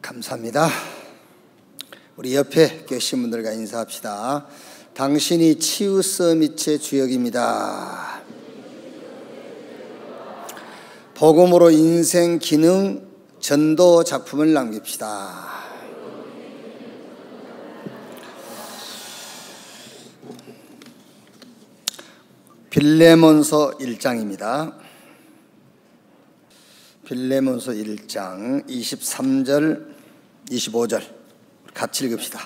감사합니다. 우리 옆에 계신 분들과 인사합시다. 당신이 치유 서밋의 주역입니다. 복음으로 인생 기능 전도 작품을 남깁시다. 빌레몬서 1장입니다. 빌레몬서 1장 23절 25절 같이 읽읍시다.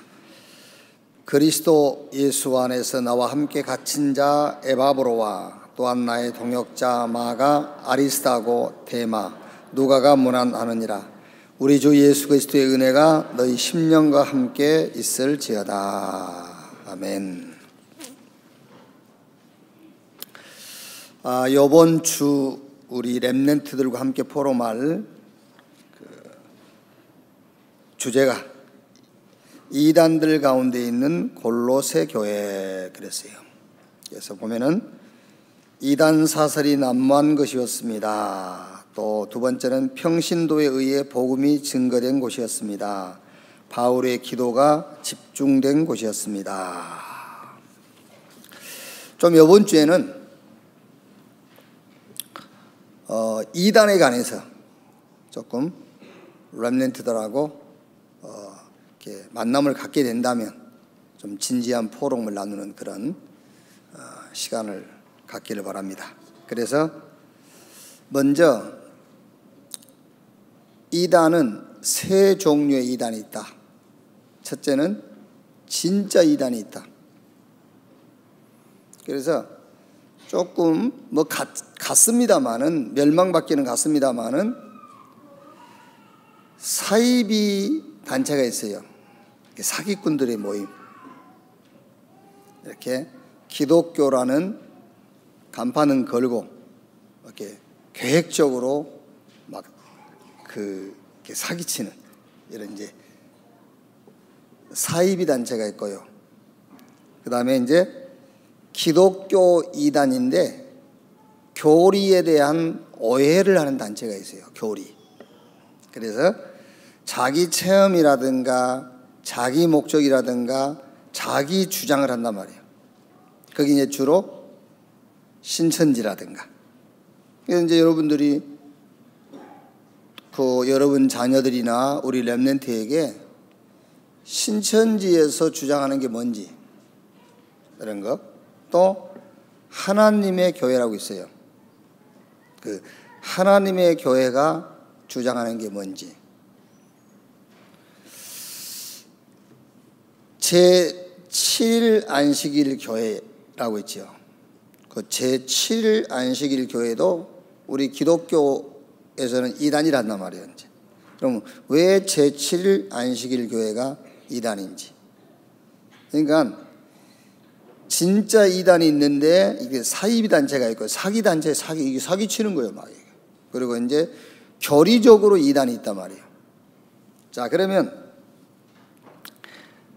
그리스도 예수 안에서 나와 함께 갇힌 자 에바브로와 또한 나의 동역자 마가 아리스타고 데마 누가가 문안하느니라. 우리 주 예수 그리스도의 은혜가 너희 심령과 함께 있을지어다. 아멘. 이번 주 우리 렘넌트들과 함께 포럼할 주제가 이단들 가운데 있는 골로새 교회 그랬어요. 그래서 보면은 이단 사설이 난무한 것이었습니다. 또 두 번째는 평신도에 의해 복음이 증거된 곳이었습니다. 바울의 기도가 집중된 곳이었습니다. 좀 이번 주에는 이단에 관해서 조금 렘넌트들하고 이렇게 만남을 갖게 된다면 좀 진지한 포럼을 나누는 그런 시간을 갖기를 바랍니다. 그래서 먼저 이단은 세 종류의 이단이 있다. 첫째는 진짜 이단이 있다. 그래서 조금 같습니다만은 멸망받기는 같습니다만은 사이비 단체가 있어요. 사기꾼들의 모임. 이렇게 기독교라는 간판은 걸고 이렇게 계획적으로 막 이렇게 사기치는 이런 이제 사이비 단체가 있고요. 그 다음에 이제 기독교 이단인데 교리에 대한 오해를 하는 단체가 있어요. 교리. 그래서 자기 체험이라든가 자기 목적이라든가 자기 주장을 한단 말이에요. 거기 이제 주로 신천지라든가. 그래서 이제 여러분들이 여러분 자녀들이나 우리 렘넌트에게 신천지에서 주장하는 게 뭔지 이런 거. 또 하나님의 교회라고 있어요. 그 하나님의 교회가 주장하는 게 뭔지. 제7일 안식일 교회라고 있죠. 그 제7일 안식일 교회도 우리 기독교에서는 이단이란단 말이에요. 이제. 그럼 왜 제7일 안식일 교회가 이단인지. 그러니까 진짜 이단이 있는데 이게 사이비 단체가 있고 사기 단체 이게 사기치는 거예요, 막. 그리고 이제 교리적으로 이단이 있단 말이에요. 자, 그러면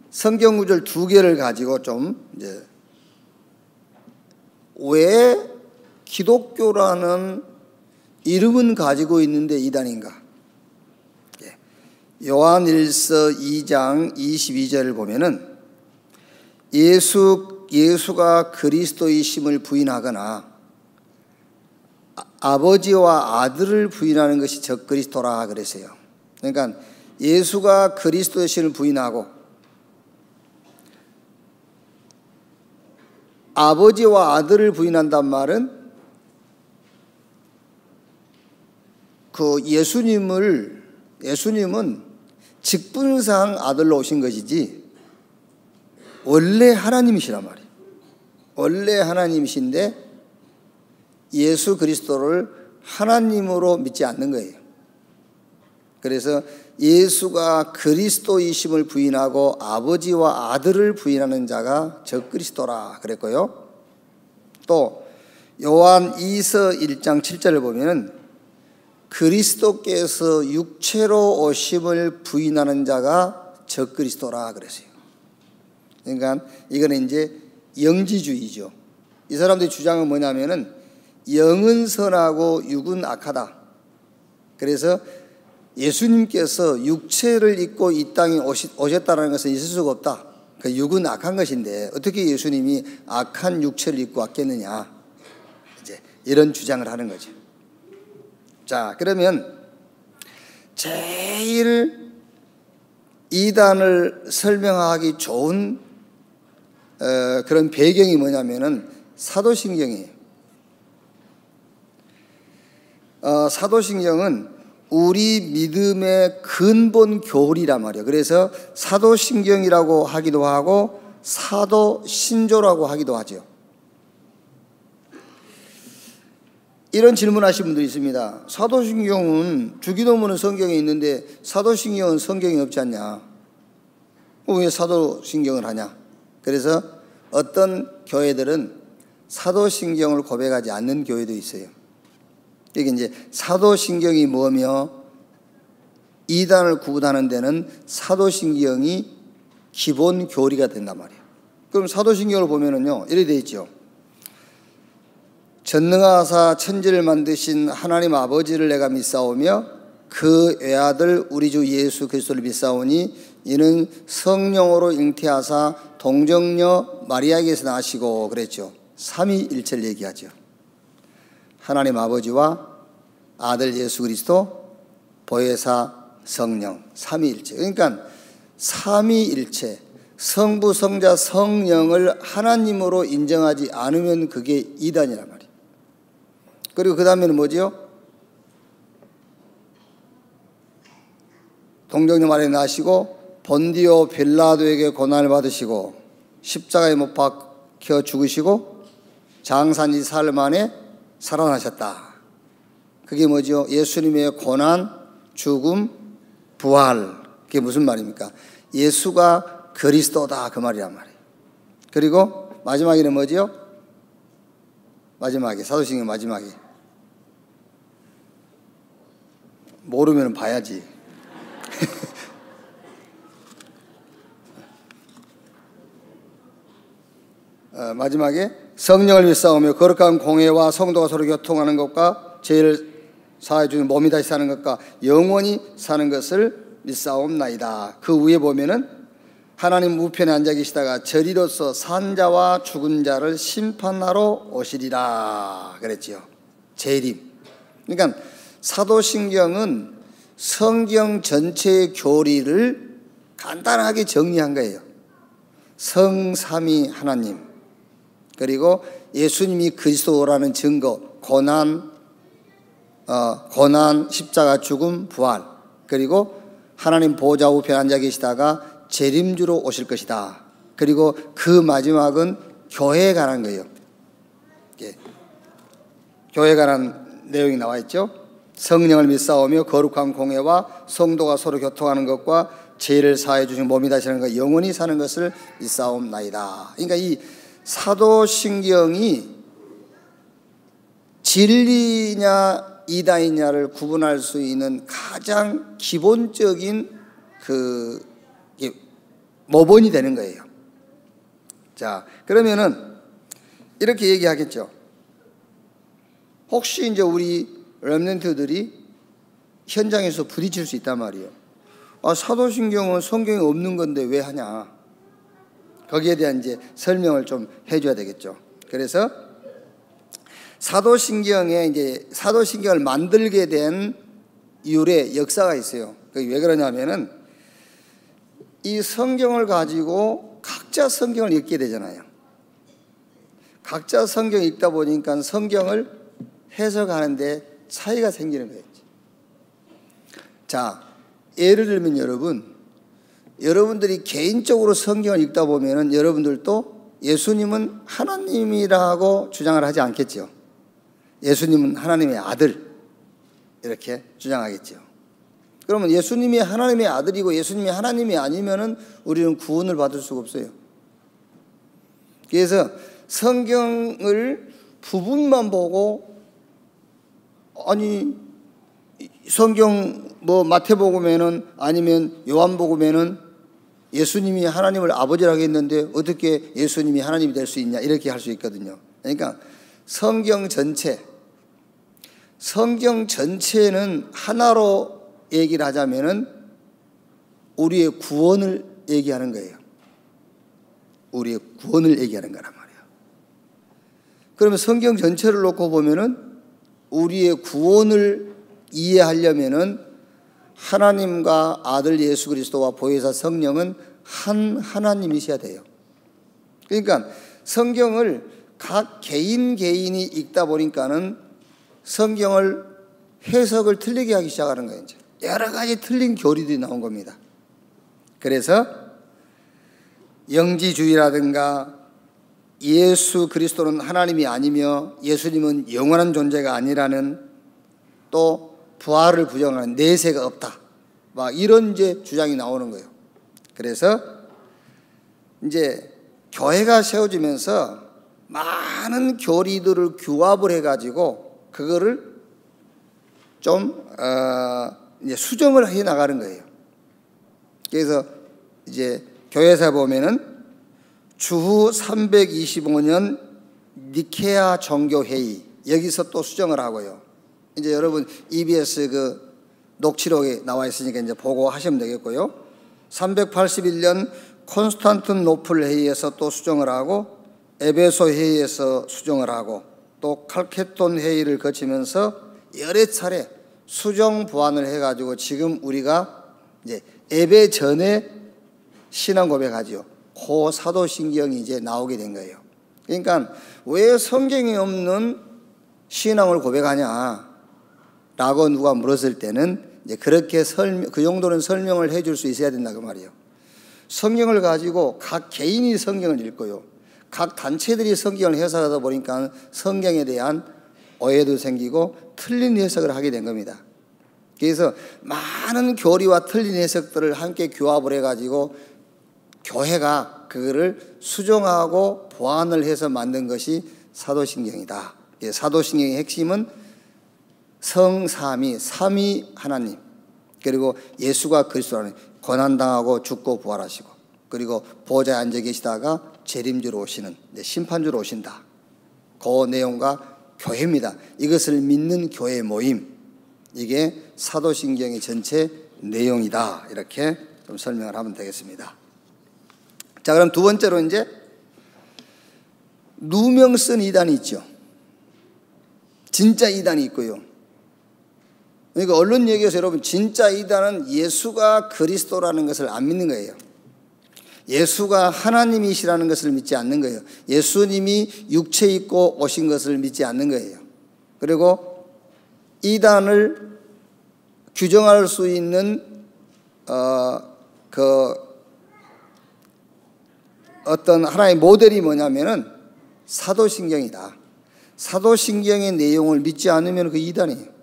성경 구절 두 개를 가지고 좀 이제 왜 기독교라는 이름은 가지고 있는데 이단인가? 요한일서 2장 22절을 보면은 예수가 그리스도이심을 부인하거나 아버지와 아들을 부인하는 것이 적그리스도라 그랬어요. 그러니까 예수가 그리스도이심을 부인하고 아버지와 아들을 부인한단 말은 예수님은 직분상 아들로 오신 것이지 원래 하나님이시란 말이에요. 원래 하나님이신데 예수 그리스도를 하나님으로 믿지 않는 거예요. 그래서 예수가 그리스도이심을 부인하고 아버지와 아들을 부인하는 자가 적그리스도라 그랬고요. 또 요한 2서 1장 7절을 보면은 그리스도께서 육체로 오심을 부인하는 자가 적그리스도라 그랬어요. 그러니까 이거는 이제 영지주의죠. 이 사람들의 주장은 뭐냐면은 영은 선하고 육은 악하다. 그래서 예수님께서 육체를 입고 이 땅에 오셨다는 것은 있을 수가 없다. 그 육은 악한 것인데 어떻게 예수님이 악한 육체를 입고 왔겠느냐, 이제 이런 주장을 하는 거죠. 자, 그러면 제일 이단을 설명하기 좋은 그런 배경이 뭐냐면은 사도신경이에요. 사도신경은 우리 믿음의 근본 교리란 말이에요. 그래서 사도신경이라고 하기도 하고 사도신조라고 하기도 하죠. 이런 질문하시는 분들이 있습니다. 사도신경은 주기도문은 성경에 있는데 사도신경은 성경에 없지 않냐? 왜 사도신경을 하냐? 그래서 어떤 교회들은 사도신경을 고백하지 않는 교회도 있어요. 이게 이제 사도신경이 뭐며 이단을 구분하는 데는 사도신경이 기본 교리가 된단 말이에요. 그럼 사도신경을 보면은요, 이렇게 되어 있죠. 전능하사 천지를 만드신 하나님 아버지를 내가 믿사오며 그 외아들 우리 주 예수 그리스도를 믿사오니 이는 성령으로 잉태하사 동정녀 마리아에게서 나시고 그랬죠. 삼위일체를 얘기하죠. 하나님 아버지와 아들 예수 그리스도 보혜사 성령 삼위일체. 그러니까 삼위일체, 성부 성자 성령을 하나님으로 인정하지 않으면 그게 이단이란 말이에요. 그리고 그 다음에는 뭐지요? 동정녀 마리아 나시고 본디오 빌라도에게 고난을 받으시고 십자가에 못 박혀 죽으시고 장사한 사흘 만에 살아나셨다. 그게 뭐죠? 예수님의 고난, 죽음, 부활. 그게 무슨 말입니까? 예수가 그리스도다, 그 말이란 말이에요. 그리고 마지막에는 뭐지요? 마지막에, 사도신경 마지막에. 모르면 봐야지. 마지막에 성령을 믿사오며 거룩한 공회와 성도가 서로 교통하는 것과 죄를 사하여 주는 몸이 다시 사는 것과 영원히 사는 것을 믿사옵나이다. 그 위에 보면은 하나님 우편에 앉아 계시다가 저리로서 산 자와 죽은 자를 심판하러 오시리라 그랬지요. 재림. 그러니까 사도신경은 성경 전체의 교리를 간단하게 정리한 거예요. 성삼위 하나님, 그리고 예수님이 그리스도라는 증거, 고난, 십자가, 죽음, 부활, 그리고 하나님 보좌 우편에 앉아 계시다가 재림주로 오실 것이다. 그리고 그 마지막은 교회에 관한 거예요. 교회에 관한 내용이 나와 있죠. 성령을 믿사오며 거룩한 공회와 성도가 서로 교통하는 것과 죄를 사하여 주신 몸이 다시는 것, 영원히 사는 것을 믿사옵나이다. 그러니까 이 사도신경이 진리냐 이단이냐를 구분할 수 있는 가장 기본적인 그 모본이 되는 거예요. 자, 그러면은 이렇게 얘기하겠죠. 혹시 이제 우리 렘넌트들이 현장에서 부딪힐 수 있단 말이에요. 사도신경은 성경에 없는 건데 왜 하냐? 거기에 대한 이제 설명을 좀 해줘야 되겠죠. 그래서 사도신경을 만들게 된 이유의 역사가 있어요. 그게 왜 그러냐면은 이 성경을 가지고 각자 성경을 읽게 되잖아요. 각자 성경 읽다 보니까 성경을 해석하는데 차이가 생기는 거예요. 자, 예를 들면 여러분들이 개인적으로 성경을 읽다 보면은 여러분들도 예수님은 하나님이라고 주장을 하지 않겠죠. 예수님은 하나님의 아들 이렇게 주장하겠죠. 그러면 예수님이 하나님의 아들이고 예수님이 하나님이 아니면은 우리는 구원을 받을 수가 없어요. 그래서 성경을 부분만 보고 성경 마태복음에는 아니면 요한복음에는 예수님이 하나님을 아버지라고 했는데 어떻게 예수님이 하나님이 될 수 있냐 이렇게 할 수 있거든요. 그러니까 성경 전체는 하나로 얘기를 하자면은 우리의 구원을 얘기하는 거예요. 우리의 구원을 얘기하는 거란 말이에요. 그러면 성경 전체를 놓고 보면은 우리의 구원을 이해하려면은 하나님과 아들 예수 그리스도와 보혜사 성령은 한 하나님이셔야 돼요. 그러니까 성경을 각 개인이 읽다 보니까는 성경을 해석을 틀리게 하기 시작하는 거예요. 이제 여러 가지 틀린 교리들이 나온 겁니다. 그래서 영지주의라든가 예수 그리스도는 하나님이 아니며 예수님은 영원한 존재가 아니라는, 또 부활을 부정하는, 내세가 없다, 막 이런 이제 주장이 나오는 거예요. 그래서 이제 교회가 세워지면서 많은 교리들을 규합을 해가지고 그거를 좀 이제 수정을 해 나가는 거예요. 그래서 이제 교회에서 보면은 주후 325년 니케아 정교회의, 여기서 또 수정을 하고요. 이제 여러분 EBS 그 녹취록에 나와 있으니까 이제 보고 하시면 되겠고요. 381년 콘스탄틴노플 회의에서 또 수정을 하고, 에베소 회의에서 수정을 하고, 또 칼케돈 회의를 거치면서 여러 차례 수정 보완을 해가지고 지금 우리가 이제 예배 전에 신앙 고백하죠. 그 사도신경이 이제 나오게 된 거예요. 그러니까 왜 성경이 없는 신앙을 고백하냐 라고 누가 물었을 때는 이제 그렇게 그 정도는 설명을 해줄 수 있어야 된다 그 말이에요. 성경을 가지고 각 개인이 성경을 읽고요, 각 단체들이 성경을 해석하다 보니까 성경에 대한 오해도 생기고 틀린 해석을 하게 된 겁니다. 그래서 많은 교리와 틀린 해석들을 함께 규합을 해가지고 교회가 그거를 수정하고 보완을 해서 만든 것이 사도신경이다. 사도신경의 핵심은 성삼위, 삼위 하나님, 그리고 예수가 그리스도라는, 고난당하고 죽고 부활하시고, 그리고 보좌에 앉아 계시다가 재림주로 오시는, 심판주로 오신다. 그 내용과 교회입니다. 이것을 믿는 교회 모임, 이게 사도신경의 전체 내용이다. 이렇게 좀 설명을 하면 되겠습니다. 자, 그럼 두 번째로 이제 누명 쓴 이단이 있죠. 진짜 이단이 있고요. 그러니까 언론 얘기에서 여러분, 진짜 이단은 예수가 그리스도라는 것을 안 믿는 거예요. 예수가 하나님이시라는 것을 믿지 않는 거예요. 예수님이 육체 입고 오신 것을 믿지 않는 거예요. 그리고 이단을 규정할 수 있는 어떤 하나의 모델이 뭐냐면은 사도신경이다. 사도신경의 내용을 믿지 않으면 그 이단이에요.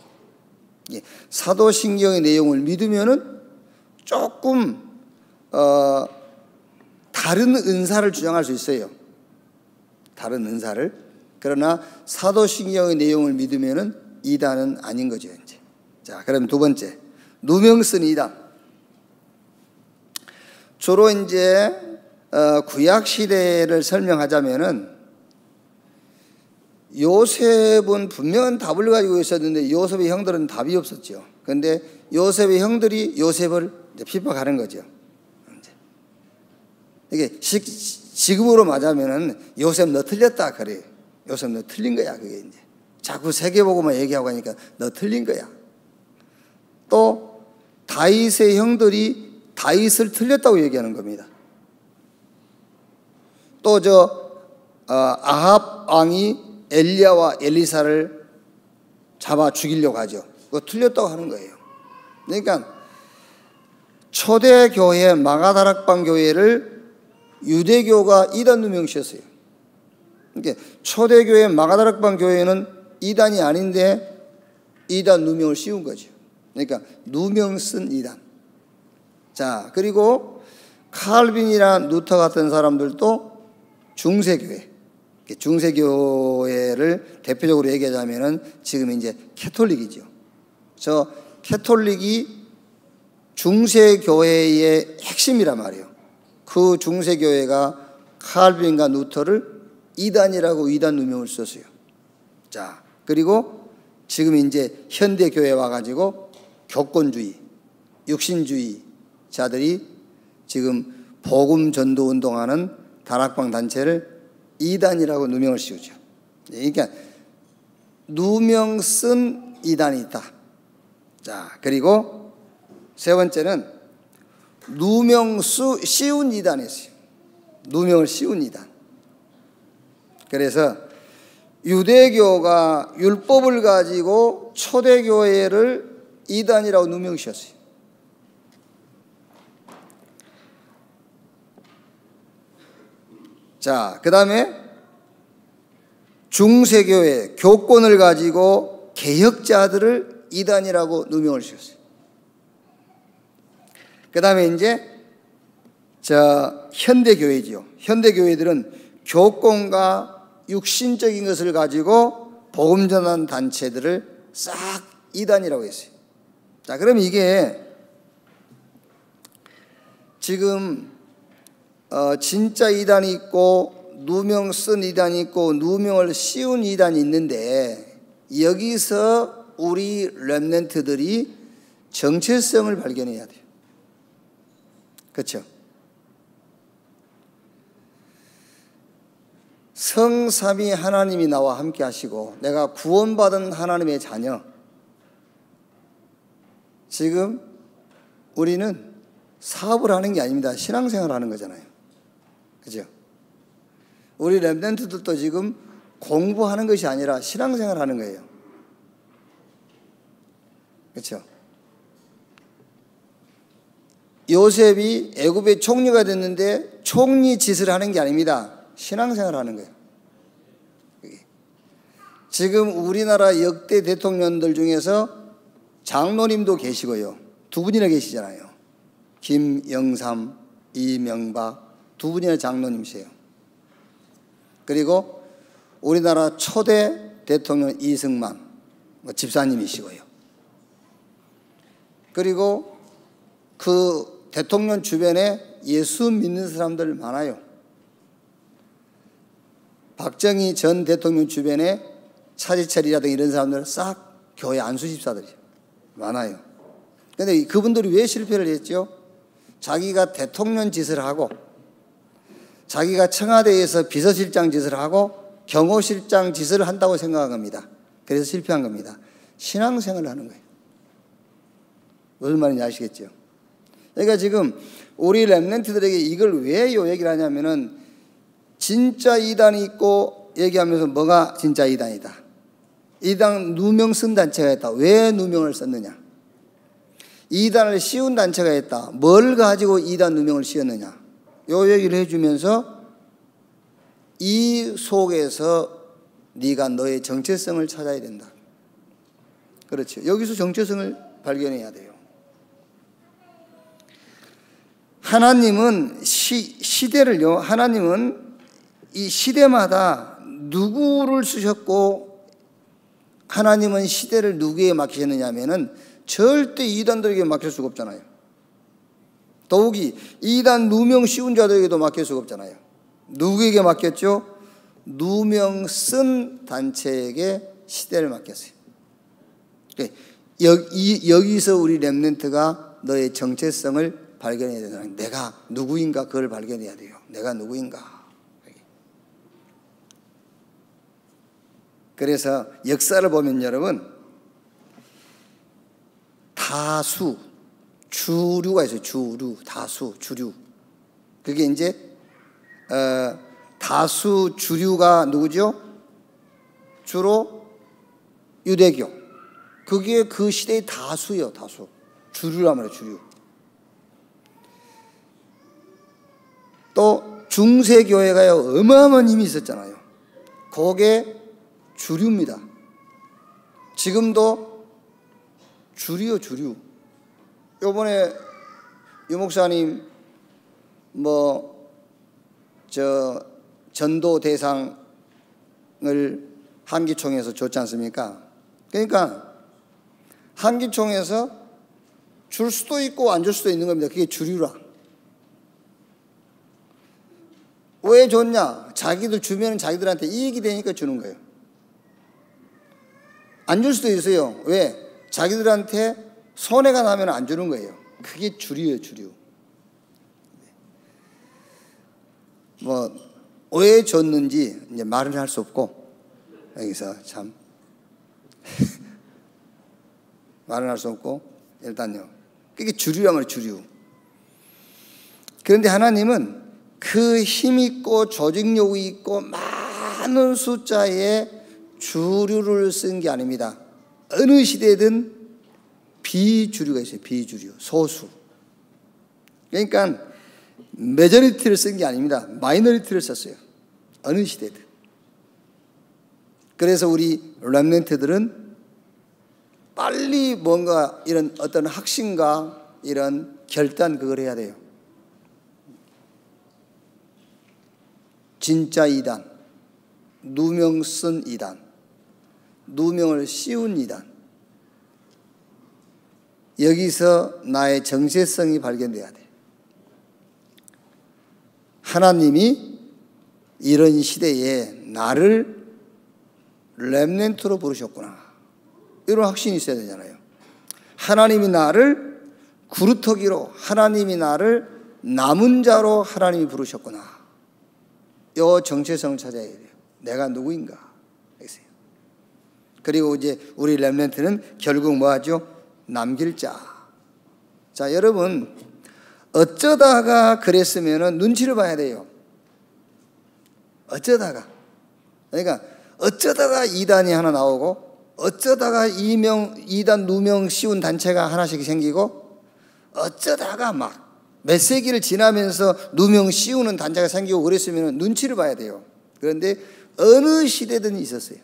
사도신경의 내용을 믿으면은 조금 다른 은사를 주장할 수 있어요. 다른 은사를. 그러나 사도신경의 내용을 믿으면은 이단은 아닌 거죠, 이제. 자, 그럼 두 번째, 누명 쓴 이단. 주로 이제 구약 시대를 설명하자면은 요셉은 분명한 답을 가지고 있었는데 요셉의 형들은 답이 없었죠. 그런데 요셉의 형들이 요셉을 이제 핍박하는 거죠. 이게 지금으로 말하면은 요셉 너 틀렸다 그래. 요셉 너 틀린 거야. 그게 이제 자꾸 세계보고만 얘기하고 하니까 너 틀린 거야. 또 다윗의 형들이 다윗을 틀렸다고 얘기하는 겁니다. 또 아합 왕이 엘리야와 엘리사를 잡아 죽이려고 하죠. 그거 틀렸다고 하는 거예요. 그러니까 초대교회 마가다락방 교회를 유대교가 이단 누명 씌웠어요. 그러니까 초대교회 마가다락방 교회는 이단이 아닌데 이단 누명을 씌운 거죠. 그러니까 누명 쓴 이단. 자, 그리고 칼빈이나 루터 같은 사람들도 중세교회, 중세교회를 대표적으로 얘기하자면은 지금 이제 캐톨릭이죠. 저 캐톨릭이 중세교회의 핵심이란 말이에요. 그 중세교회가 칼빈과 루터를 이단이라고 이단 누명을 썼어요. 자, 그리고 지금 이제 현대교회 와가지고 교권주의, 육신주의자들이 지금 복음 전도 운동하는 다락방 단체를 이단이라고 누명을 씌우죠. 그러니까 누명 쓴 이단이 있다. 자, 그리고 세 번째는 누명 씌운 이단이 있어요. 누명을 씌운 이단. 그래서 유대교가 율법을 가지고 초대교회를 이단이라고 누명 씌웠어요. 자, 그 다음에 중세교회 교권을 가지고 개혁자들을 이단이라고 누명을 씌웠어요. 그 다음에 이제 현대교회지요. 현대교회들은 교권과 육신적인 것을 가지고 복음 전하는 단체들을 싹 이단이라고 했어요. 자, 그럼 이게 지금 진짜 이단이 있고 누명 쓴 이단이 있고 누명을 씌운 이단이 있는데 여기서 우리 렘넌트들이 정체성을 발견해야 돼요. 그렇죠? 성삼위 하나님이 나와 함께 하시고 내가 구원받은 하나님의 자녀. 지금 우리는 사업을 하는 게 아닙니다. 신앙생활을 하는 거잖아요. 그죠? 우리 렘넌트들도 지금 공부하는 것이 아니라 신앙생활을 하는 거예요. 그렇죠? 요셉이 애굽의 총리가 됐는데 총리 짓을 하는 게 아닙니다. 신앙생활을 하는 거예요. 지금 우리나라 역대 대통령들 중에서 장로님도 계시고요. 두 분이나 계시잖아요. 김영삼, 이명박 두 분이나 장로님이세요. 그리고 우리나라 초대 대통령 이승만 집사님이시고요. 그리고 그 대통령 주변에 예수 믿는 사람들 많아요. 박정희 전 대통령 주변에 차지철이라든가 이런 사람들은 싹 교회 안수 집사들이에요. 많아요. 그런데 그분들이 왜 실패를 했죠? 자기가 대통령 짓을 하고 자기가 청와대에서 비서실장 짓을 하고 경호실장 짓을 한다고 생각한 겁니다. 그래서 실패한 겁니다. 신앙생활을 하는 거예요. 무슨 말인지 아시겠죠? 그러니까 지금 우리 렘넌트들에게 이걸 왜 요 얘기를 하냐면은 진짜 이단이 있고 얘기하면서 뭐가 진짜 이단이다. 이단 누명 쓴 단체가 있다. 왜 누명을 썼느냐? 이단을 씌운 단체가 있다. 뭘 가지고 이단 누명을 씌웠느냐? 요 얘기를 해주면서 이 속에서 네가 너의 정체성을 찾아야 된다. 그렇죠. 여기서 정체성을 발견해야 돼요. 하나님은 시대를요. 하나님은 이 시대마다 누구를 쓰셨고 하나님은 시대를 누구에게 맡기셨느냐 하면은 절대 이단들에게 맡길 수가 없잖아요. 더욱이 이단 누명 씌운 자들에게도 맡길 수가 없잖아요. 누구에게 맡겼죠? 누명 쓴 단체에게 시대를 맡겼어요. 여기서 우리 렘넌트가 너의 정체성을 발견해야 된다. 내가 누구인가 그걸 발견해야 돼요. 내가 누구인가. 그래서 역사를 보면 여러분 다수, 주류가 있어요. 주류, 다수, 주류. 그게 이제 다수 주류가 누구죠? 주로 유대교. 그게 그 시대의 다수예요. 다수. 주류란 말이에요. 주류. 또 중세교회가요 어마어마한 힘이 있었잖아요. 그게 주류입니다. 지금도 주류요, 주류. 요번에 유 목사님 전도 대상을 한기총에서 줬지 않습니까? 그러니까 한기총에서 줄 수도 있고 안 줄 수도 있는 겁니다. 그게 주류라. 왜 줬냐? 자기들 주면 자기들한테 이익이 되니까 주는 거예요. 안 줄 수도 있어요. 왜? 자기들한테 손해가 나면 안 주는 거예요. 그게 주류예요, 주류. 뭐 왜 줬는지 이제 말은 할 수 없고, 여기서 참 말은 할 수 없고, 일단요, 그게 주류란 말이에요, 주류. 그런데 하나님은 그 힘있고 조직력이 있고 많은 숫자의 주류를 쓴 게 아닙니다. 어느 시대든 비주류가 있어요. 비주류, 소수. 그러니까 메저리티를 쓴 게 아닙니다. 마이너리티를 썼어요. 어느 시대든. 그래서 우리 렘넌트들은 빨리 뭔가 이런 어떤 확신과 이런 결단 그걸 해야 돼요. 진짜 이단, 누명 쓴 이단, 누명을 씌운 이단. 여기서 나의 정체성이 발견돼야 돼. 하나님이 이런 시대에 나를 렘넌트로 부르셨구나. 이런 확신이 있어야 되잖아요. 하나님이 나를 구루터기로, 하나님이 나를 남은 자로 하나님이 부르셨구나. 이 정체성을 찾아야 돼요. 내가 누구인가? 그리고 이제 우리 렘넌트는 결국 뭐 하죠? 남길 자. 자, 여러분, 어쩌다가 그랬으면 눈치를 봐야 돼요. 어쩌다가. 그러니까 어쩌다가 이단이 하나 나오고, 어쩌다가 이단 누명 씌운 단체가 하나씩 생기고, 어쩌다가 막 몇 세기를 지나면서 누명 씌우는 단체가 생기고 그랬으면 눈치를 봐야 돼요. 그런데 어느 시대든 있었어요.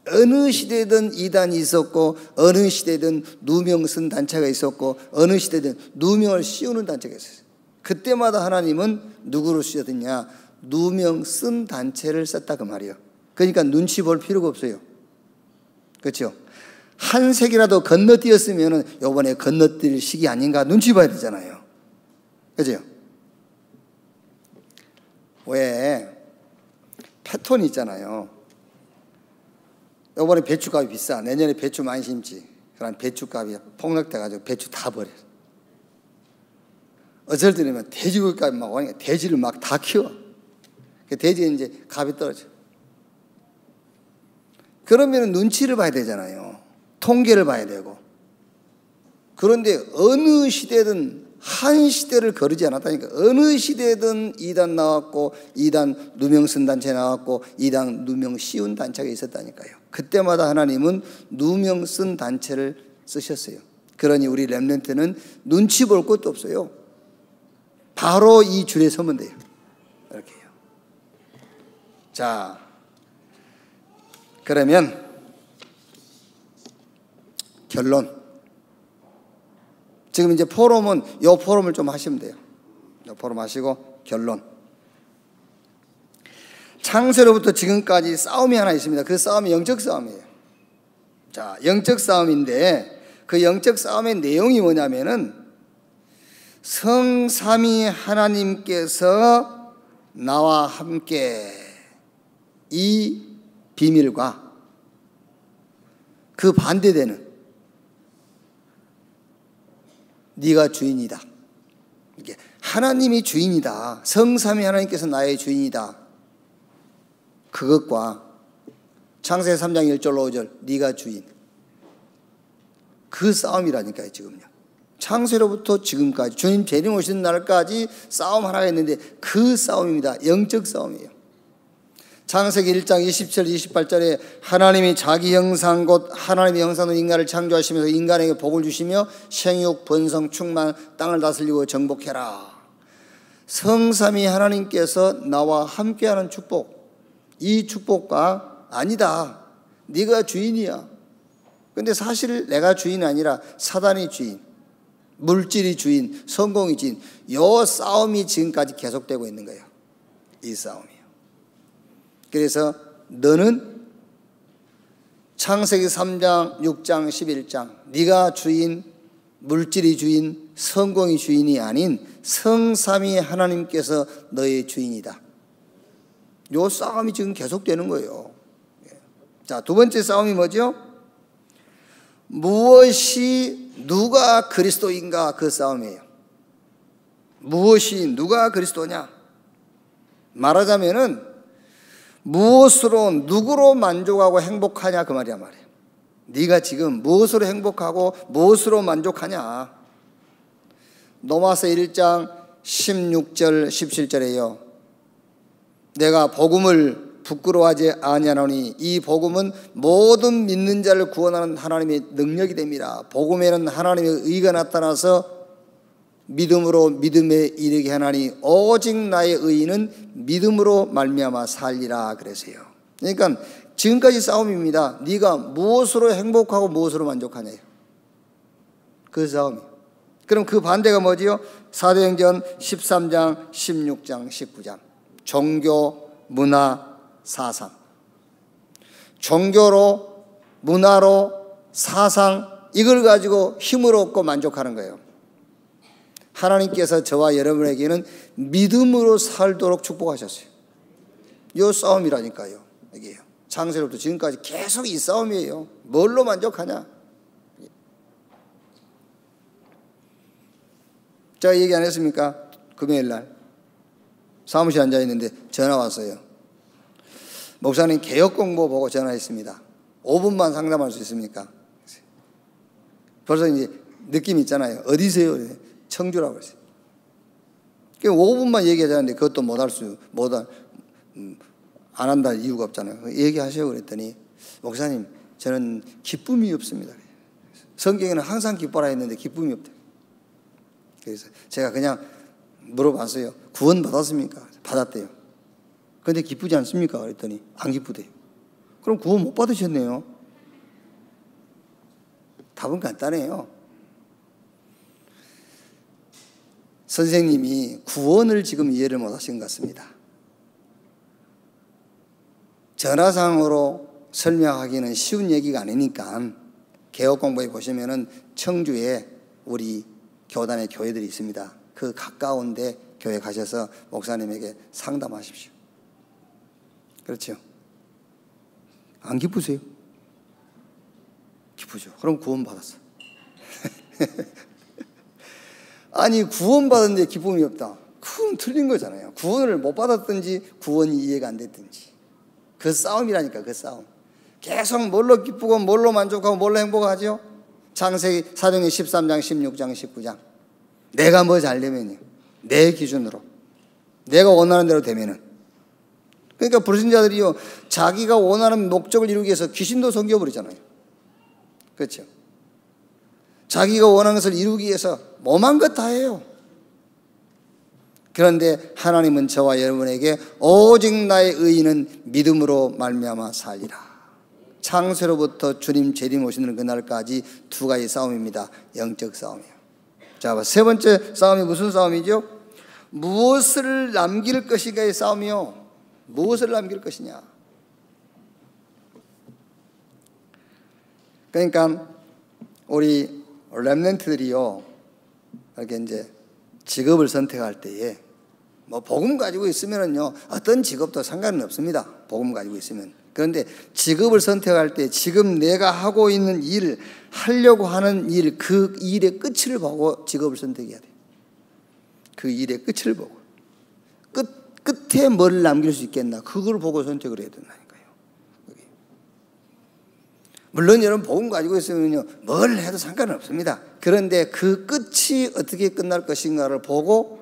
어느 시대든 이단이 있었고, 어느 시대든 누명 쓴 단체가 있었고, 어느 시대든 누명을 씌우는 단체가 있었어요. 그때마다 하나님은 누구를 쓰셨느냐? 누명 쓴 단체를 썼다 그 말이에요. 그러니까 눈치 볼 필요가 없어요. 그렇죠? 한 세기라도 건너뛰었으면 이번에 건너뛸 시기 아닌가 눈치 봐야 되잖아요. 그죠? 왜 패턴이 있잖아요. 이번에 배추값이 비싸. 내년에 배추 많이 심지. 그럼 배추값이 폭락돼가지고 배추 다 버려. 어쩔 때는 돼지고기값이 막 오니까 돼지를 막 다 키워. 그 돼지에 이제 값이 떨어져. 그러면 눈치를 봐야 되잖아요. 통계를 봐야 되고. 그런데 어느 시대든 한 시대를 거르지 않았다니까. 어느 시대든 이단 나왔고, 이단 누명 쓴 단체 나왔고, 이단 누명 씌운 단체가 있었다니까요. 그때마다 하나님은 누명 쓴 단체를 쓰셨어요. 그러니 우리 렘넌트는 눈치 볼 것도 없어요. 바로 이 줄에 서면 돼요. 이렇게요. 자, 그러면 결론. 지금 이제 포럼은 요 포럼을 좀 하시면 돼요. 요 포럼 하시고 결론. 창세로부터 지금까지 싸움이 하나 있습니다. 그 싸움이 영적 싸움이에요. 자, 영적 싸움인데 그 영적 싸움의 내용이 뭐냐면은 성삼위 하나님께서 나와 함께 이 비밀과 그 반대되는 네가 주인이다. 이게 하나님이 주인이다. 성삼위 하나님께서 나의 주인이다. 그것과 창세기 3장 1절로 5절 네가 주인. 그 싸움이라니까요. 지금요. 창세로부터 지금까지 주님 재림 오시는 날까지 싸움 하나가 있는데 그 싸움입니다. 영적 싸움이에요. 창세기 1장 27, 28절에 하나님이 자기 형상 곧 하나님의 형상으로 인간을 창조하시면서 인간에게 복을 주시며 생육, 번성, 충만, 땅을 다스리고 정복해라. 성삼위 하나님께서 나와 함께하는 축복. 이 축복과 아니다. 네가 주인이야. 근데 사실 내가 주인이 아니라 사단이 주인, 물질이 주인, 성공이 주인. 이 싸움이 지금까지 계속되고 있는 거예요. 이 싸움이요. 그래서 너는 창세기 3장, 6장, 11장 네가 주인, 물질이 주인, 성공이 주인이 아닌 성삼위 하나님께서 너의 주인이다. 이 싸움이 지금 계속되는 거예요. 자, 두 번째 싸움이 뭐죠? 무엇이 누가 그리스도인가 그 싸움이에요. 무엇이 누가 그리스도냐? 말하자면은 무엇으로 누구로 만족하고 행복하냐 그 말이야 말이에요. 네가 지금 무엇으로 행복하고 무엇으로 만족하냐? 로마서 1장 16절 17절에요. 내가 복음을 부끄러워하지 아니하노니 이 복음은 모든 믿는 자를 구원하는 하나님의 능력이 됩니다. 복음에는 하나님의 의가 나타나서 믿음으로 믿음에 이르게 하나니 오직 나의 의인은 믿음으로 말미암아 살리라 그러세요. 그러니까 지금까지 싸움입니다. 네가 무엇으로 행복하고 무엇으로 만족하냐 그 싸움이에요. 그럼 그 반대가 뭐지요? 사도행전 13장 16장 19장 종교, 문화, 사상. 종교로, 문화로, 사상 이걸 가지고 힘을 얻고 만족하는 거예요. 하나님께서 저와 여러분에게는 믿음으로 살도록 축복하셨어요. 이 싸움이라니까요. 이게요. 창세로부터 지금까지 계속 이 싸움이에요. 뭘로 만족하냐? 제가 얘기 안 했습니까? 금요일 날 사무실에 앉아 있는데 전화 왔어요. 목사님 개혁 공보 보고 전화했습니다. 5분만 상담할 수 있습니까? 벌써 이제 느낌 있잖아요. 어디세요? 청주라고 했어요. 5분만 얘기하자는데 그것도 안 한다 이유가 없잖아요. 얘기하세요 그랬더니 목사님 저는 기쁨이 없습니다. 성경에는 항상 기뻐라 했는데 기쁨이 없다. 그래서 제가 그냥 물어봤어요. 구원 받았습니까? 받았대요. 그런데 기쁘지 않습니까? 그랬더니 안 기쁘대요. 그럼 구원 못 받으셨네요. 답은 간단해요. 선생님이 구원을 지금 이해를 못 하신 것 같습니다. 전화상으로 설명하기는 쉬운 얘기가 아니니까 개혁 공부에 보시면은 청주에 우리 교단의 교회들이 있습니다. 그 가까운데 교회 가셔서 목사님에게 상담하십시오. 그렇죠? 안 기쁘세요? 기쁘죠. 그럼 구원 받았어. 아니 구원 받았는데 기쁨이 없다. 그건 틀린 거잖아요. 구원을 못 받았든지 구원이 이해가 안 됐든지 그 싸움이라니까. 그 싸움. 계속 뭘로 기쁘고 뭘로 만족하고 뭘로 행복하죠? 창세기 사도행전 13장 16장 19장 내가 뭐 잘 되면요 내 기준으로 내가 원하는 대로 되면은. 그러니까 불신자들이요 자기가 원하는 목적을 이루기 위해서 귀신도 섬겨버리잖아요. 그렇죠? 자기가 원하는 것을 이루기 위해서 뭐만 것 다 해요. 그런데 하나님은 저와 여러분에게 오직 나의 의인은 믿음으로 말미암아 살리라. 창세로부터 주님 재림 오시는 그날까지 두 가지 싸움입니다. 영적 싸움이에요. 자, 세 번째 싸움이 무슨 싸움이죠? 무엇을 남길 것인가의 싸움이요. 무엇을 남길 것이냐. 그러니까 우리 렘넌트들이요 이렇게 이제 직업을 선택할 때에 뭐 복음 가지고 있으면은요 어떤 직업도 상관은 없습니다. 복음 가지고 있으면. 그런데 직업을 선택할 때 지금 내가 하고 있는 일, 하려고 하는 일, 그 일의 끝을 보고 직업을 선택해야 돼요. 그 일의 끝을 보고 끝에 뭘 남길 수 있겠나 그걸 보고 선택을 해야 된다니까요. 물론 여러분 복음 가지고 있으면요 뭘 해도 상관은 없습니다. 그런데 그 끝이 어떻게 끝날 것인가를 보고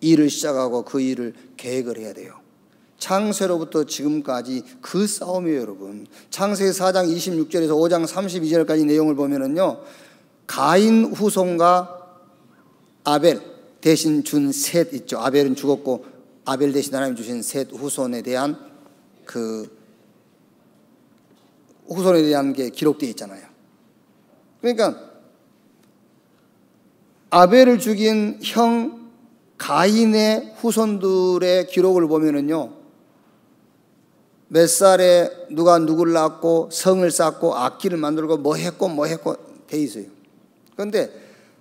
일을 시작하고 그 일을 계획을 해야 돼요. 창세로부터 지금까지 그 싸움이에요, 여러분. 창세기 4장 26절에서 5장 32절까지 내용을 보면은요, 가인 후손과 아벨 대신 준 셋 있죠. 아벨은 죽었고 아벨 대신 하나님 주신 셋 후손에 대한 그 후손에 대한 게 기록되어 있잖아요. 그러니까 아벨을 죽인 형 가인의 후손들의 기록을 보면은요, 몇 살에 누가 누구를 낳고 성을 쌓고 악기를 만들고 뭐 했고 돼 있어요. 그런데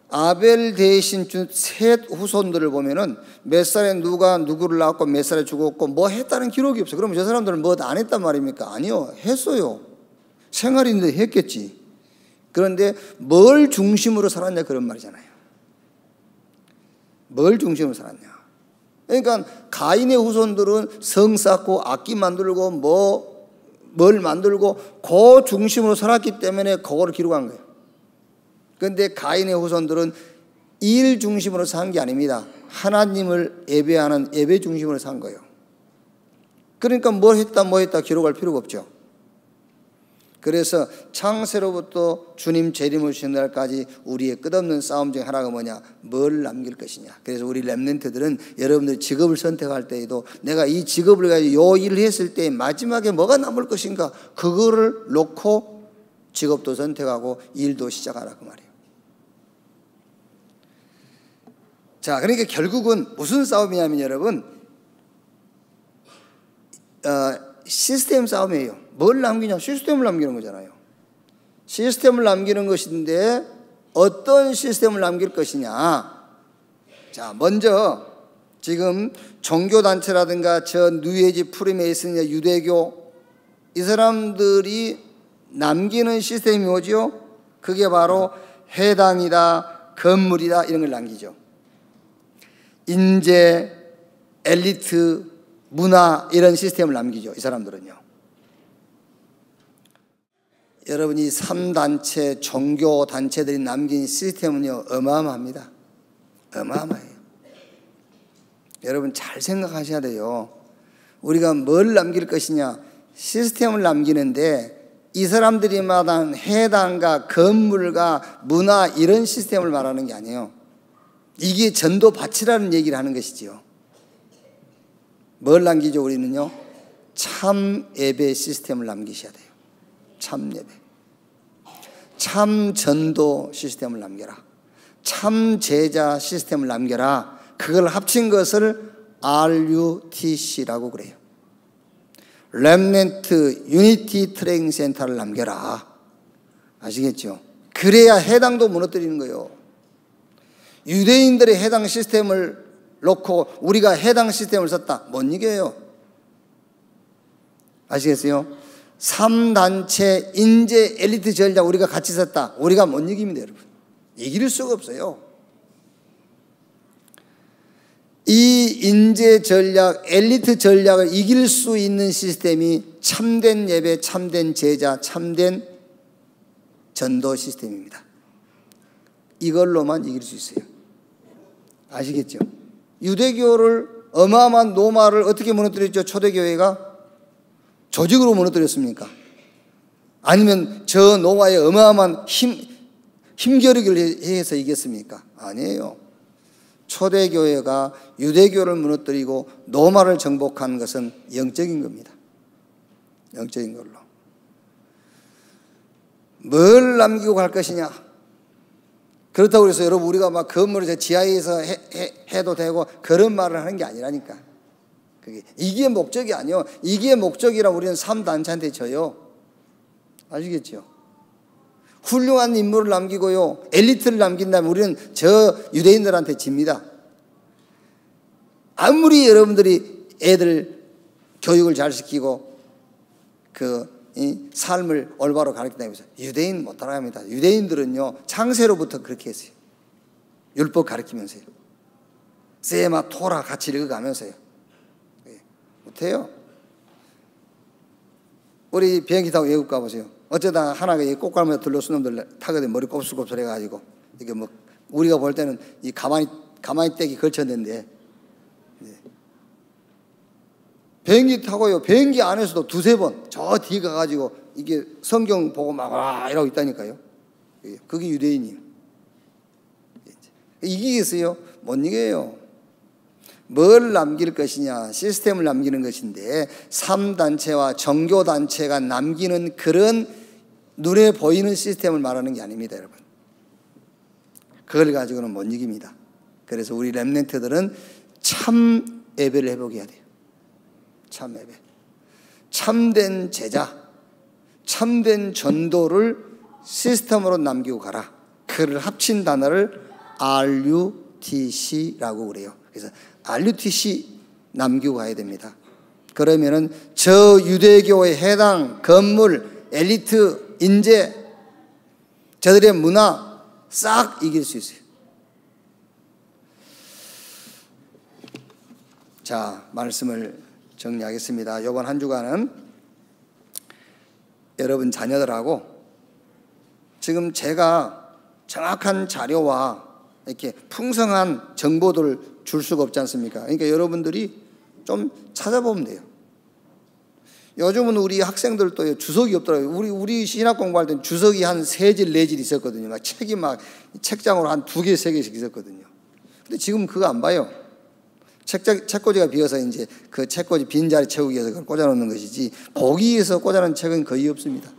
아벨 대신 준 셋 후손들을 보면은 몇 살에 누가 누구를 낳고 몇 살에 죽었고 뭐 했다는 기록이 없어요. 그러면 저 사람들은 뭐 안 했단 말입니까? 아니요, 했어요. 생활인데 했겠지. 그런데 뭘 중심으로 살았냐 그런 말이잖아요. 뭘 중심으로 살았냐. 그러니까 가인의 후손들은 성 쌓고 악기 만들고 뭘 만들고 그 중심으로 살았기 때문에 그거를 기록한 거예요. 그런데 가인의 후손들은 일 중심으로 산 게 아닙니다. 하나님을 예배하는 예배 중심으로 산 거예요. 그러니까 뭘 했다 기록할 필요가 없죠. 그래서 창세로부터 주님 재림 오시는 날까지 우리의 끝없는 싸움 중 하나가 뭐냐? 뭘 남길 것이냐. 그래서 우리 렘넌트들은 여러분들 직업을 선택할 때에도 내가 이 직업을 가지고 이 일을 했을 때 마지막에 뭐가 남을 것인가, 그거를 놓고 직업도 선택하고 일도 시작하라 그 말이에요. 자, 그러니까 결국은 무슨 싸움이냐면 여러분, 시스템 싸움이에요. 뭘 남기냐? 시스템을 남기는 거잖아요. 시스템을 남기는 것인데 어떤 시스템을 남길 것이냐. 자, 먼저 지금 종교단체라든가 저 뉴에이지 프리메이슨이나 유대교 이 사람들이 남기는 시스템이 뭐죠? 그게 바로 해당이다, 건물이다 이런 걸 남기죠. 인재, 엘리트, 문화 이런 시스템을 남기죠. 이 사람들은요. 여러분이 3단체 종교단체들이 남긴 시스템은요 어마어마합니다. 어마어마해요. 여러분 잘 생각하셔야 돼요. 우리가 뭘 남길 것이냐, 시스템을 남기는데 이 사람들이 말한 해당과 건물과 문화 이런 시스템을 말하는 게 아니에요. 이게 전도밭이라는 얘기를 하는 것이지요. 뭘 남기죠? 우리는요 참 예배 시스템을 남기셔야 돼요. 참 예배, 참 전도 시스템을 남겨라. 참 제자 시스템을 남겨라. 그걸 합친 것을 RUTC라고 그래요. 렘넌트 유니티 트레이닝 센터를 남겨라. 아시겠죠? 그래야 해당도 무너뜨리는 거예요. 유대인들의 해당 시스템을 놓고 우리가 해당 시스템을 썼다. 못 이겨요. 아시겠어요? 3단체 인재 엘리트 전략 우리가 같이 썼다. 우리가 못 이깁니다, 여러분. 이길 수가 없어요. 이 인재 전략, 엘리트 전략을 이길 수 있는 시스템이 참된 예배, 참된 제자, 참된 전도 시스템입니다. 이걸로만 이길 수 있어요. 아시겠죠? 유대교를 어마어마한 노마를 어떻게 무너뜨렸죠? 초대교회가 조직으로 무너뜨렸습니까? 아니면 저 노마의 어마어마한 힘겨루기를 해서 이겼습니까? 아니에요. 초대교회가 유대교를 무너뜨리고 노마를 정복한 것은 영적인 겁니다. 영적인 걸로. 뭘 남기고 갈 것이냐? 그렇다고 해서 여러분 우리가 막 건물을 지하에서 해도 되고 그런 말을 하는 게 아니라니까. 이게 목적이 아니요. 이게 목적이라 우리는 3단체한테 져요. 아시겠죠? 훌륭한 인물을 남기고요, 엘리트를 남긴다면 우리는 저 유대인들한테 집니다. 아무리 여러분들이 애들 교육을 잘 시키고 삶을 올바로 가르친다고 해서 유대인 못 따라갑니다. 유대인들은요 창세로부터 그렇게 했어요. 율법 가르치면서요. 세마 토라 같이 읽어가면서요. 못해요. 우리 비행기 타고 외국 가보세요. 어쩌다 하나가 꽃갈무에 들러쓴 놈들 타거든. 머리 곱슬곱슬 해가지고 이게 뭐 우리가 볼 때는 이 가만히 떼기 걸쳤는데, 비행기 타고요 비행기 안에서도 두세 번 저 뒤에 가가지고 이게 성경 보고 막 와 이러고 있다니까요. 그게 유대인이에요. 이기겠어요? 못 이겨요. 뭘 남길 것이냐, 시스템을 남기는 것인데 3단체와 종교단체가 남기는 그런 눈에 보이는 시스템을 말하는 게 아닙니다, 여러분. 그걸 가지고는 못 이깁니다. 그래서 우리 렘넌트들은 참 예배를 해보게 해야 돼요. 참 예배, 참된 제자, 참된 전도를 시스템으로 남기고 가라. 그를 합친 단어를 RUTC라고 그래요. 그래서 RUTC 남기고 가야 됩니다. 그러면은 저 유대교의 해당 건물, 엘리트, 인재, 저들의 문화 싹 이길 수 있어요. 자, 말씀을 정리하겠습니다. 이번 한 주간은 여러분 자녀들하고 지금 제가 정확한 자료와 이렇게 풍성한 정보들을 줄 수가 없지 않습니까? 그러니까 여러분들이 좀 찾아보면 돼요. 요즘은 우리 학생들도 주석이 없더라고요. 우리 신학 공부할 때는 주석이 한 3질, 4질 있었거든요. 막 책이 막 책장으로 한 2개, 3개씩 있었거든요. 근데 지금 그거 안 봐요. 책꽂이가 비어서 이제 그 책꽂이 빈자리 채우기 위해서 그걸 꽂아놓는 것이지, 보기 위해서 꽂아놓은 책은 거의 없습니다.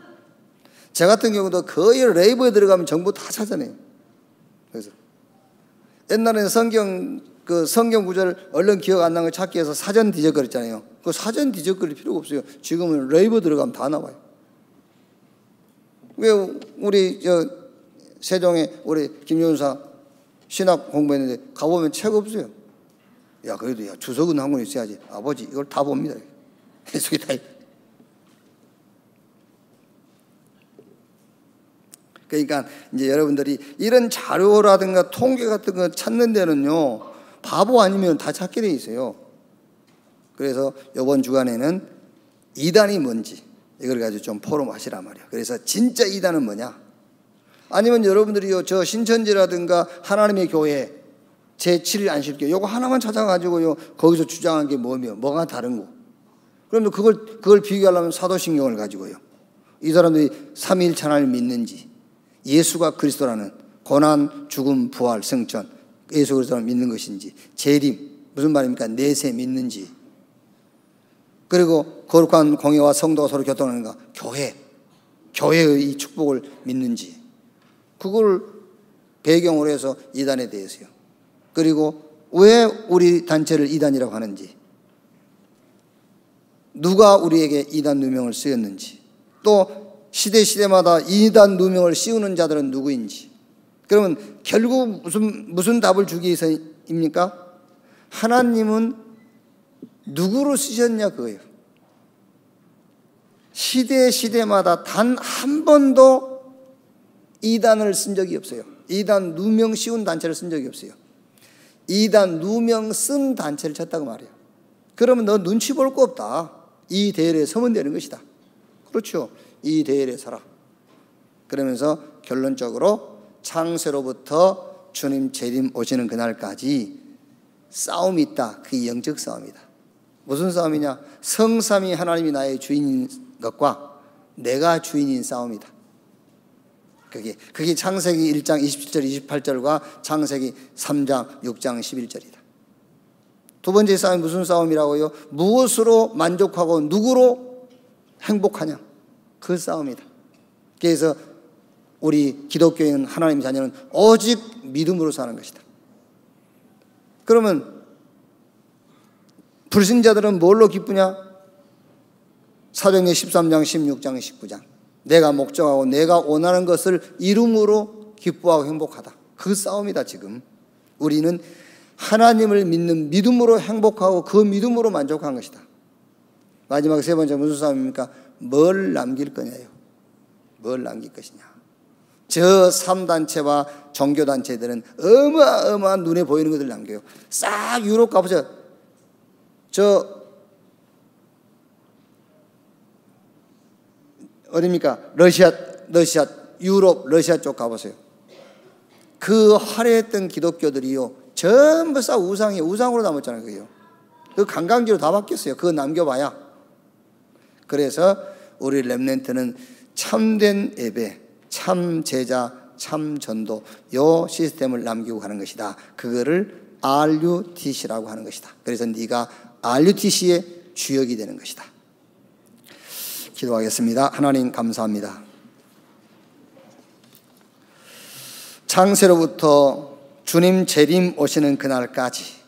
제 같은 경우도 거의 레이버에 들어가면 정보 다 찾아내요. 그래서 옛날에는 성경 구절 얼른 기억 안 나는 거 찾기 위해서 사전 뒤적거렸잖아요. 그 사전 뒤적거릴 필요가 없어요. 지금은 레이버 들어가면 다 나와요. 왜 우리 세종에 우리 김윤사 신학 공부했는데 가보면 책 없어요. 야, 그래도 야, 주석은 한 권 있어야지. 아버지, 이걸 다 봅니다. 해석이 다. 그러니까 이제 여러분들이 이런 자료라든가 통계 같은 거 찾는 데는요, 바보 아니면 다 찾게 돼 있어요. 그래서 이번 주간에는 이단이 뭔지 이걸 가지고 좀 포럼하시란 말이야. 그래서 진짜 이단은 뭐냐? 아니면 여러분들이요, 저 신천지라든가 하나님의 교회 제7일 안식교 요거 하나만 찾아가지고요, 거기서 주장한 게 뭐가 다른 거? 그러면 그걸 비교하려면 사도신경을 가지고요, 이 사람들이 삼위일체 하나님을 믿는지, 예수가 그리스도라는 고난, 죽음, 부활, 승천, 예수 그리스도를 믿는 것인지, 재림, 무슨 말입니까? 내세 믿는지, 그리고 거룩한 공예와 성도가 서로 교통하는가, 교회의 이 축복을 믿는지, 그걸 배경으로 해서 이단에 대해서요. 그리고 왜 우리 단체를 이단이라고 하는지, 누가 우리에게 이단 누명을 쓰였는지, 또 시대마다 이단 누명을 씌우는 자들은 누구인지. 그러면 결국 무슨 답을 주기 위해서입니까? 하나님은 누구로 쓰셨냐 그거예요. 시대마다 단 한 번도 이단을 쓴 적이 없어요. 이단 누명 씌운 단체를 쓴 적이 없어요. 이단 누명 쓴 단체를 쳤다고 말이에요. 그러면 너 눈치 볼 거 없다. 이 대열에 서면 되는 것이다. 그렇죠. 이 대열에 서라. 그러면서 결론적으로 창세로부터 주님 재림 오시는 그날까지 싸움이 있다. 그게 영적 싸움이다. 무슨 싸움이냐? 성삼위 하나님이 나의 주인인 것과 내가 주인인 싸움이다. 그게 창세기 1장 27절 28절과 창세기 3장 6장 11절이다. 두 번째 싸움이 무슨 싸움이라고요? 무엇으로 만족하고 누구로 행복하냐? 그 싸움이다. 그래서 우리 기독교인 하나님의 자녀는 오직 믿음으로 사는 것이다. 그러면 불신자들은 뭘로 기쁘냐? 사도행전 13장 16장 19장 내가 목적하고 내가 원하는 것을 이룸으로 기뻐하고 행복하다. 그 싸움이다. 지금 우리는 하나님을 믿는 믿음으로 행복하고 그 믿음으로 만족한 것이다. 마지막 세 번째 무슨 싸움입니까? 뭘 남길 거냐요. 뭘 남길 것이냐. 저 3단체와 종교단체들은 어마어마한 눈에 보이는 것을 남겨요. 싹 유럽 가보세요. 어딥니까? 러시아, 유럽, 러시아 쪽 가보세요. 그 화려했던 기독교들이요, 전부 싹 우상으로 남았잖아요. 그게요. 그 관광지로 다 바뀌었어요. 그거 남겨봐야. 그래서 우리 렘넌트는 참된 예배, 참 제자, 참 전도, 요 시스템을 남기고 가는 것이다. 그거를 RUTC라고 하는 것이다. 그래서 네가 RUTC의 주역이 되는 것이다. 기도하겠습니다. 하나님 감사합니다. 창세로부터 주님 재림 오시는 그날까지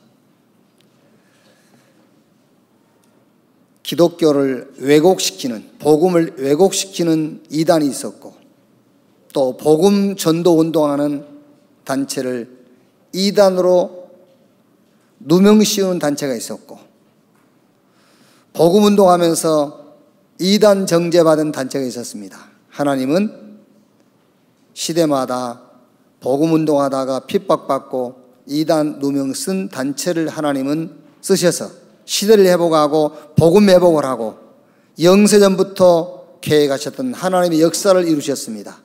기독교를 왜곡시키는, 복음을 왜곡시키는 이단이 있었고, 또 복음 전도 운동하는 단체를 이단으로 누명 씌우는 단체가 있었고, 복음 운동하면서 이단 정죄받은 단체가 있었습니다. 하나님은 시대마다 복음 운동하다가 핍박받고 이단 누명 쓴 단체를 하나님은 쓰셔서 시대를 회복하고 복음 회복을 하고 영세전부터 계획하셨던 하나님의 역사를 이루셨습니다.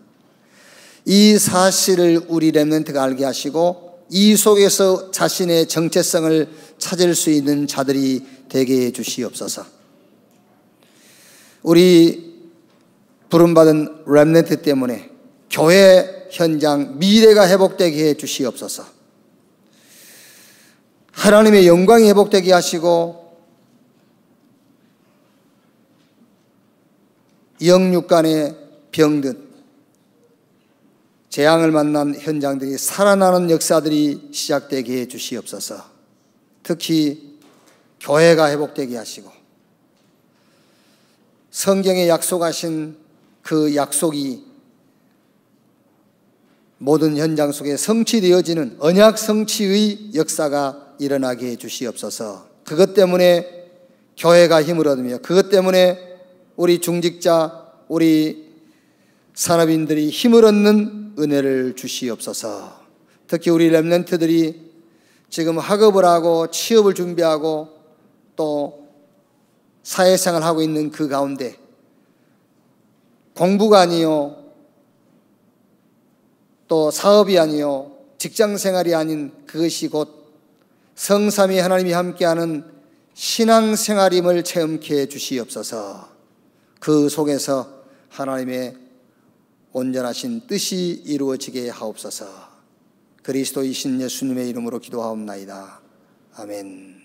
이 사실을 우리 렘넌트가 알게 하시고 이 속에서 자신의 정체성을 찾을 수 있는 자들이 되게 해 주시옵소서. 우리 부름받은 렘넌트 때문에 교회 현장 미래가 회복되게 해 주시옵소서. 하나님의 영광이 회복되게 하시고 영육 간의 병든 재앙을 만난 현장들이 살아나는 역사들이 시작되게 해 주시옵소서. 특히 교회가 회복되게 하시고 성경에 약속하신 그 약속이 모든 현장 속에 성취되어지는 언약 성취의 역사가 일어나게 해 주시옵소서. 그것 때문에 교회가 힘을 얻으며 그것 때문에 우리 중직자, 우리 산업인들이 힘을 얻는 은혜를 주시옵소서. 특히 우리 렘넌트들이 지금 학업을 하고 취업을 준비하고 또 사회생활을 하고 있는 그 가운데 공부가 아니요 또 사업이 아니요 직장생활이 아닌 그것이 곧 성삼위 하나님이 함께하는 신앙생활임을 체험케 해 주시옵소서. 그 속에서 하나님의 온전하신 뜻이 이루어지게 하옵소서. 그리스도이신 예수님의 이름으로 기도하옵나이다. 아멘.